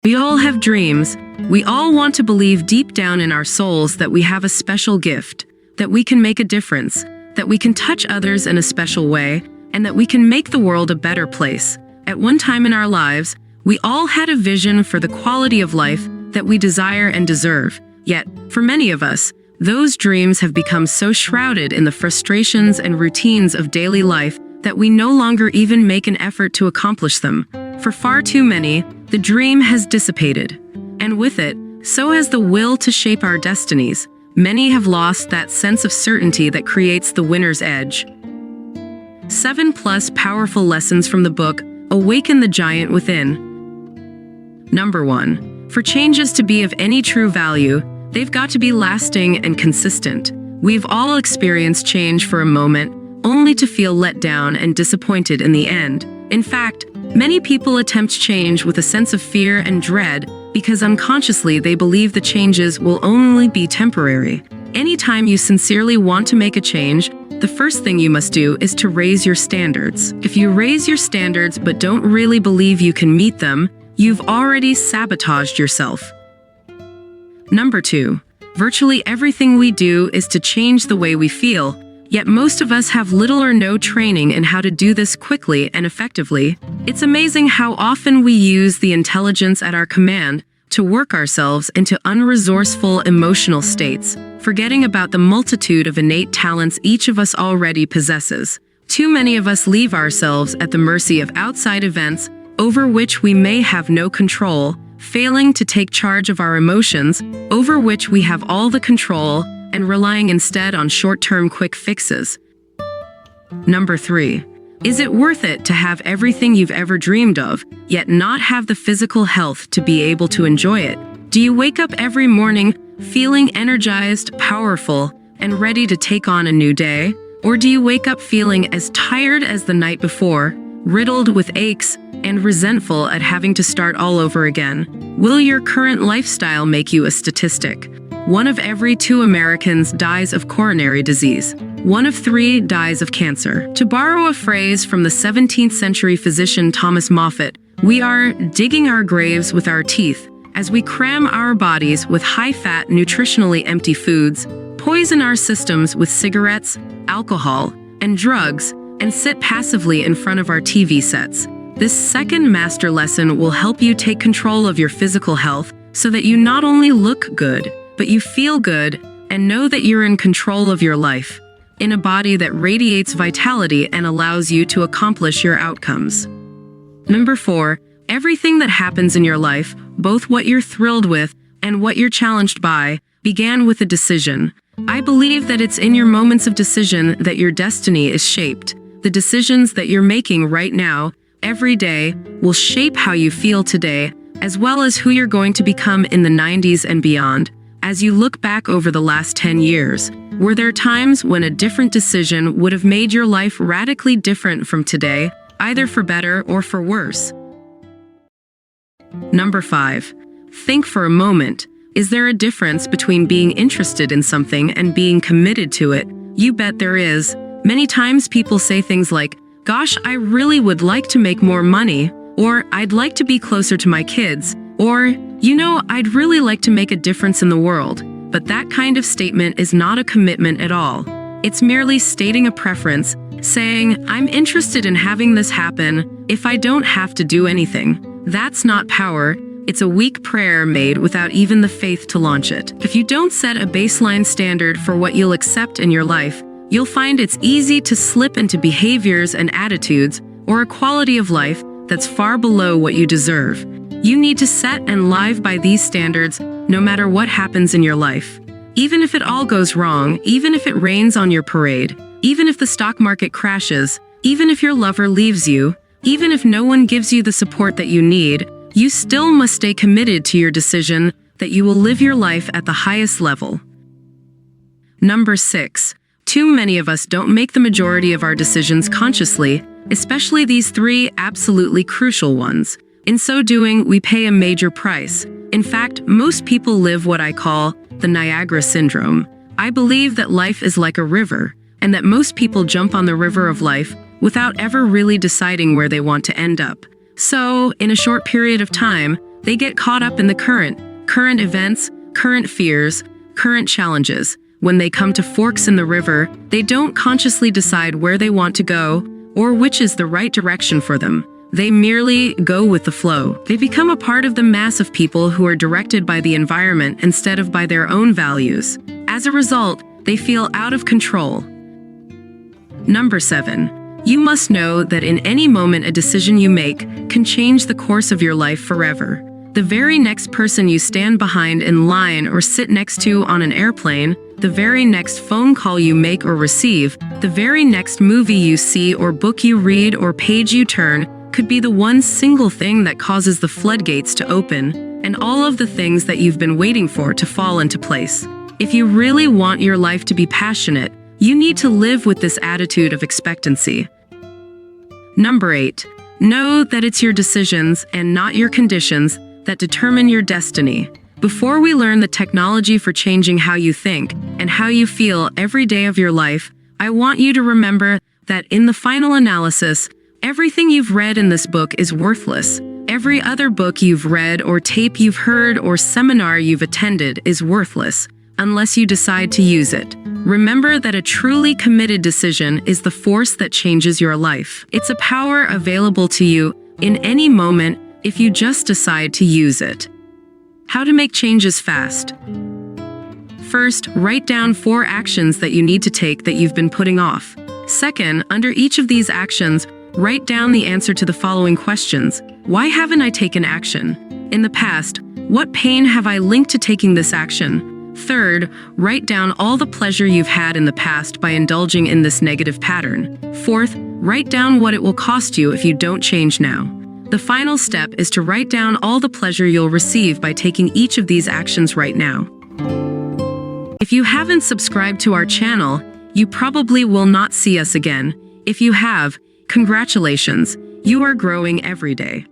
We all have dreams. We all want to believe deep down in our souls that we have a special gift, that we can make a difference, that we can touch others in a special way, and that we can make the world a better place. At one time in our lives, we all had a vision for the quality of life that we desire and deserve. Yet, for many of us, those dreams have become so shrouded in the frustrations and routines of daily life that we no longer even make an effort to accomplish them. For far too many, the dream has dissipated. And with it, so has the will to shape our destinies. Many have lost that sense of certainty that creates the winner's edge. 7+ powerful lessons from the book, Awaken the Giant Within. Number 1. For changes to be of any true value, they've got to be lasting and consistent. We've all experienced change for a moment, only to feel let down and disappointed in the end. In fact, many people attempt change with a sense of fear and dread because unconsciously they believe the changes will only be temporary. Anytime you sincerely want to make a change, the first thing you must do is to raise your standards. If you raise your standards but don't really believe you can meet them, you've already sabotaged yourself. Number 2. Virtually everything we do is to change the way we feel. Yet most of us have little or no training in how to do this quickly and effectively. It's amazing how often we use the intelligence at our command to work ourselves into unresourceful emotional states, forgetting about the multitude of innate talents each of us already possesses. Too many of us leave ourselves at the mercy of outside events over which we may have no control, failing to take charge of our emotions, over which we have all the control, and relying instead on short-term quick fixes. Number 3. Is it worth it to have everything you've ever dreamed of, yet not have the physical health to be able to enjoy it? Do you wake up every morning feeling energized, powerful, and ready to take on a new day? Or do you wake up feeling as tired as the night before, riddled with aches, and resentful at having to start all over again? Will your current lifestyle make you a statistic? 1 of every 2 Americans dies of coronary disease. 1 of 3 dies of cancer. To borrow a phrase from the 17th century physician Thomas Moffat, we are digging our graves with our teeth as we cram our bodies with high-fat, nutritionally empty foods, poison our systems with cigarettes, alcohol, and drugs, and sit passively in front of our TV sets. This second master lesson will help you take control of your physical health so that you not only look good, but you feel good and know that you're in control of your life, in a body that radiates vitality and allows you to accomplish your outcomes. Number 4, everything that happens in your life, both what you're thrilled with and what you're challenged by, began with a decision. I believe that it's in your moments of decision that your destiny is shaped. The decisions that you're making right now, every day, will shape how you feel today, as well as who you're going to become in the 90s and beyond. As you look back over the last 10 years, were there times when a different decision would have made your life radically different from today, either for better or for worse? Number 5. Think for a moment. Is there a difference between being interested in something and being committed to it? You bet there is. Many times people say things like, "Gosh, I really would like to make more money," or "I'd like to be closer to my kids," or, "I'd really like to make a difference in the world." But that kind of statement is not a commitment at all. It's merely stating a preference, saying, "I'm interested in having this happen if I don't have to do anything." That's not power. It's a weak prayer made without even the faith to launch it. If you don't set a baseline standard for what you'll accept in your life, you'll find it's easy to slip into behaviors and attitudes or a quality of life that's far below what you deserve. You need to set and live by these standards no matter what happens in your life. Even if it all goes wrong, even if it rains on your parade, even if the stock market crashes, even if your lover leaves you, even if no one gives you the support that you need, you still must stay committed to your decision that you will live your life at the highest level. Number 6. Too many of us don't make the majority of our decisions consciously, especially these 3 absolutely crucial ones. In so doing, we pay a major price. In fact, most people live what I call the Niagara syndrome. I believe that life is like a river, and that most people jump on the river of life without ever really deciding where they want to end up. So, in a short period of time, They get caught up in the current events, current fears, current challenges. When they come to forks in the river, they don't consciously decide where they want to go or which is the right direction for them. They merely go with the flow. They become a part of the mass of people who are directed by the environment instead of by their own values. As a result, they feel out of control. Number 7. You must know that in any moment a decision you make can change the course of your life forever. The very next person you stand behind in line or sit next to on an airplane, the very next phone call you make or receive, the very next movie you see or book you read or page you turn, could be the one single thing that causes the floodgates to open and all of the things that you've been waiting for to fall into place. If you really want your life to be passionate, you need to live with this attitude of expectancy. Number 8. Know that it's your decisions and not your conditions that determine your destiny. Before we learn the technology for changing how you think and how you feel every day of your life, I want you to remember that in the final analysis, everything you've read in this book is worthless. Every other book you've read or tape you've heard or seminar you've attended is worthless unless you decide to use it. Remember that a truly committed decision is the force that changes your life. It's a power available to you in any moment if you just decide to use it. How to make changes fast. First, write down 4 actions that you need to take that you've been putting off. Second, under each of these actions, write down the answer to the following questions. Why haven't I taken action? In the past, what pain have I linked to taking this action? Third, write down all the pleasure you've had in the past by indulging in this negative pattern. Fourth, write down what it will cost you if you don't change now. The final step is to write down all the pleasure you'll receive by taking each of these actions right now. If you haven't subscribed to our channel, you probably will not see us again. If you have, congratulations, you are growing every day.